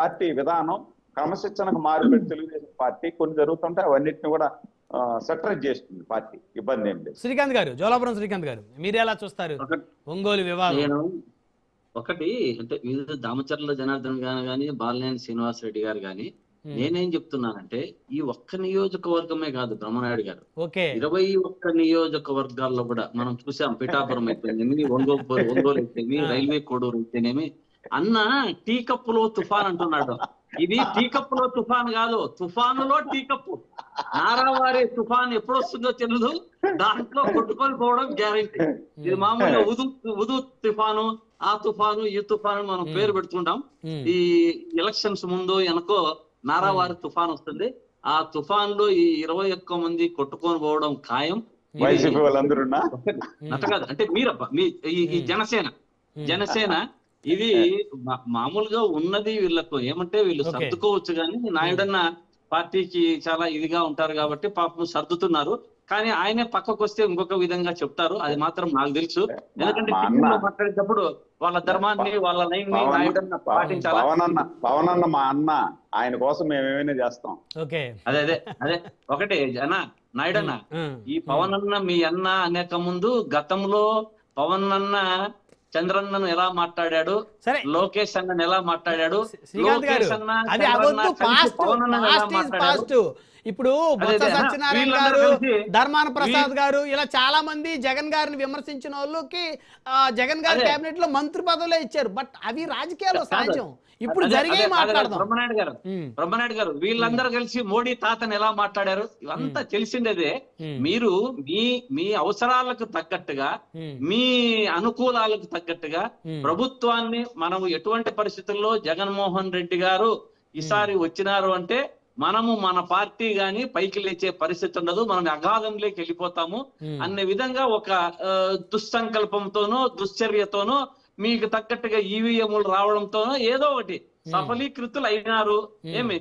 Party విధానం క్రమశిక్షణకు మారుపెట్టి Telugu Desam party కొన్ని జరుగుతుంటే అవన్నిటిని కూడా సెటరైజ్ చేస్తుంది పార్టీ. ఇబ్బంది ఏం లేదు. శ్రీకాంత్ గారు, జోలాపురం శ్రీకాంత్ గారు, మీరు ఎలా చూస్తారు ఒంగోలు వివాదం? ఒకటి అంటే వివిధ దామచర్ల జనార్దన్ గారు కానీ బాలినేని శ్రీనివాస్ రెడ్డి గారు కానీ నేనేం చెప్తున్నానంటే ఈ ఒక్క నియోజకవర్గమే కాదు బ్రహ్మనాయుడు గారు, 21 నియోజకవర్గాల్లో కూడా మనం చూసాం. పిఠాపురం అయితేనేమి, ఒంగోలు అయితేనేమి, రైల్వే కోడూరు అయితేనేమి, అన్న టీ కప్పులో తుఫాన్ అంటున్నాడు. ఇది టీ కప్పులో తుఫాన్ కాదు, తుఫానులో టీ కప్పు. నారావారి తుఫాన్ ఎప్పుడు వస్తుందో తెలియదు, దాంట్లో కొట్టుకొని పోవడం గ్యారెంటీ. ఇది మామూలుగా ఉదు తుఫాను, ఆ తుఫాను, ఈ తుఫాను మనం పేరు పెడుతుంటాం. ఈ ఎలక్షన్స్ ముందు వెనకో నారావారి తుఫాన్ వస్తుంది. ఆ తుఫాన్ లో ఈ 21 మంది కొట్టుకొని పోవడం ఖాయం. కాదు అంటే మీరబ్బా ఈ జనసేన ఇది మామూలుగా ఉన్నది. వీళ్ళకు ఏమంటే వీళ్ళు సర్దుకోవచ్చు, కానీ నాయుడన్న పార్టీకి చాలా ఇదిగా ఉంటారు కాబట్టి పాపం సర్దుతున్నారు. కానీ ఆయనే పక్కకు వస్తే ఇంకొక విధంగా చెప్తారు, అది మాత్రం నాకు తెలుసు. ఎందుకంటే మాట్లాడేటప్పుడు వాళ్ళ ధర్మాన్ని, వాళ్ళ లైన్ ని నాయుడన్న పాటించాలి. పవన్ అన్న మా అన్న, ఆయన కోసం మేమేమైనా చేస్తాం. అదే ఒకటే నాయుడన్న, ఈ పవన్ అన్న మీ అన్న అనేక ముందు గతంలో పవన్ అన్న చంద్రన్నను ఎలా మాట్లాడాడు, లోకేష్ అన్నను ఎలా మాట్లాడాడు, లోకేష్ అన్న పవన్ అన్న ఎలా మాట్లాడాడు. ఇప్పుడు బొత్స సత్యనారాయణ గారు, ధర్మాన ప్రసాద్ గారు, ఇలా చాలా మంది జగన్ గారిని విమర్శించిన వాళ్ళకి జగన్ గారి కేబినెట్ లో మంత్రి పదవులే ఇచ్చారు. బట్ అవి రాజకీయాల్లో సహజం. ఇప్పుడు జరిగే మాట్లాడదాం. బ్రహ్మనాయుడు గారు వీళ్ళందరూ కలిసి మోడీ తాతను ఎలా మాట్లాడారు, ఇవంతా తెలిసిందేదే. మీరు మీ అవసరాలకు తగ్గట్టుగా, మీ అనుకూలాలకు తగ్గట్టుగా ప్రభుత్వాన్ని మనం ఎటువంటి పరిస్థితుల్లో జగన్మోహన్ రెడ్డి గారు ఈసారి వచ్చినారు అంటే మనము మన పార్టీ గాని పైకి లేచే పరిస్థితి ఉండదు, మనం అగాధంలోకి వెళ్ళిపోతాము అనే విధంగా ఒక దుస్సంకల్పంతోనో దుశ్చర్యతోనో మీకు తగ్గట్టుగా ఈవీఎంలు రావడంతోనో ఏదో ఒకటి సఫలీకృతులు అయినారు.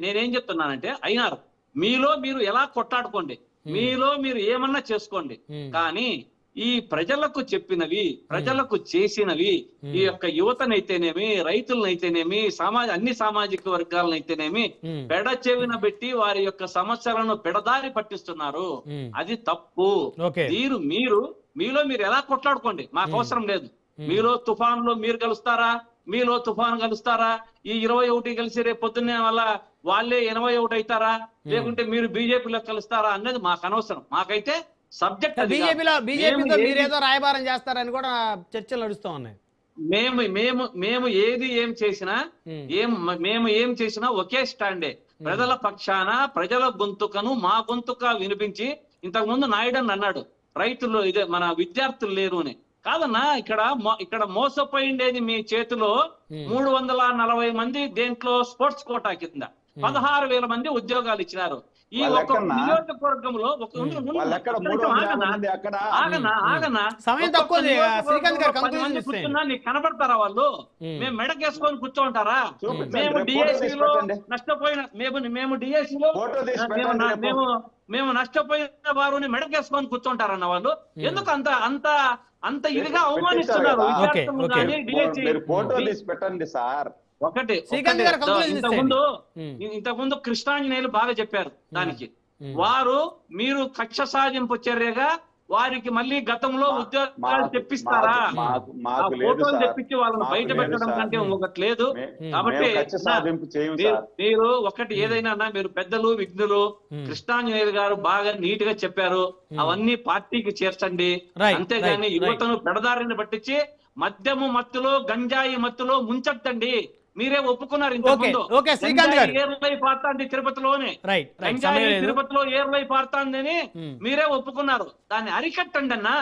నేనేం చెప్తున్నానంటే అయినారు. మీలో మీరు ఎలా కొట్లాడుకోండి, మీలో మీరు ఏమన్నా చేసుకోండి, కానీ ఈ ప్రజలకు చెప్పినవి, ప్రజలకు చేసినవి, ఈ యొక్క యువతనైతేనేమి, రైతులనైతేనేమి, అన్ని సామాజిక వర్గాలనైతేనేమి పెడ చెవిన పెట్టి వారి యొక్క సమస్యలను పెడదారి పట్టిస్తున్నారు. అది తప్పు. మీలో మీరు ఎలా కొట్లాడుకోండి, మాకు అవసరం లేదు. మీలో తుఫాన్లో మీరు కలుస్తారా, మీలో తుఫాన్ కలుస్తారా, ఈ 21 కలిసి రేపు పొద్దున్నే వల్ల వాళ్ళే 81 అవుతారా, లేకుంటే మీరు బీజేపీలో కలుస్తారా అన్నది మాకు అనవసరం. మాకైతే సబ్జెక్ట్ బీజేపీతో మీరేదో రాయబారం చేస్తారని కూడా చర్చలు నడుస్తూ ఉన్నాయి. మేము ఏం చేసినా ఒకే స్టాండే. ప్రజల పక్షాన ప్రజల గొంతుకను మా గొంతుక వినిపించి, ఇంతకు ముందు నాయుడు అన్నాడు రైతులు ఇదే మన విద్యార్థులు లేరు అని. కాదన్నా, ఇక్కడ మోసపోయిండేది మీ చేతిలో 340 మంది దేంట్లో స్పోర్ట్స్ కోటా కింద 16,000 మంది ఉద్యోగాలు ఇచ్చినారు. ఈ ఒక్క నియోజకవర్గంలో నీకు కనబడతారా వాళ్ళు? మేము మెడకేసుకొని కూర్చోంటారా? మేము డిఎస్సీలో నష్టపోయిన మేము నష్టపోయిన వారిని మెడకేసుకొని కూర్చోంటారన్న వాళ్ళు ఎందుకు అంత ఇదిగా అవమానిస్తున్నారు? పెట్టండి సార్. ఒకటి ఇంతకుముందు కృష్ణాంజనేయులు బాగా చెప్పారు దానికి. మీరు కక్ష సాధింపు చర్యగా వారికి మళ్ళీ గతంలో ఉద్యోగాలు తెప్పిస్తారా? ఫోటోలు తెప్పించి వాళ్ళని బయట పెట్టడం కంటే ఒకటి లేదు. కాబట్టి మీరు ఒకటి ఏదైనా మీరు పెద్దలు విఘ్నులు, కృష్ణాంజనేయులు గారు బాగా నీట్ గా చెప్పారు, అవన్నీ పార్టీకి చేర్చండి. అంతేగాని యువతను పెడదారిని పట్టించి మద్యము మత్తులో, గంజాయి మత్తులో ముంచొద్దండి. మీరే ఒప్పుకున్నారు తిరుపతిలోనే, తిరుపతిలో ఏర్లై పారుతాందని మీరే ఒప్పుకున్నారు. దాన్ని అరికట్టండి అన్నా.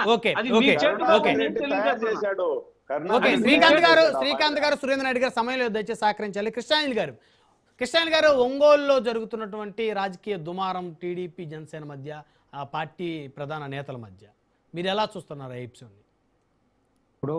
శ్రీకాంత్ గారు, సురేంద్రనాయుడు గారు సమయంలో దయచేసి సహకరించాలి. కృష్ణాయిల్ గారు, ఒంగోలులో జరుగుతున్నటువంటి రాజకీయ దుమారం టీడీపీ జనసేన మధ్య, ఆ పార్టీ ప్రధాన నేతల మధ్య మీరు ఎలా చూస్తున్నారు? ఇప్పుడు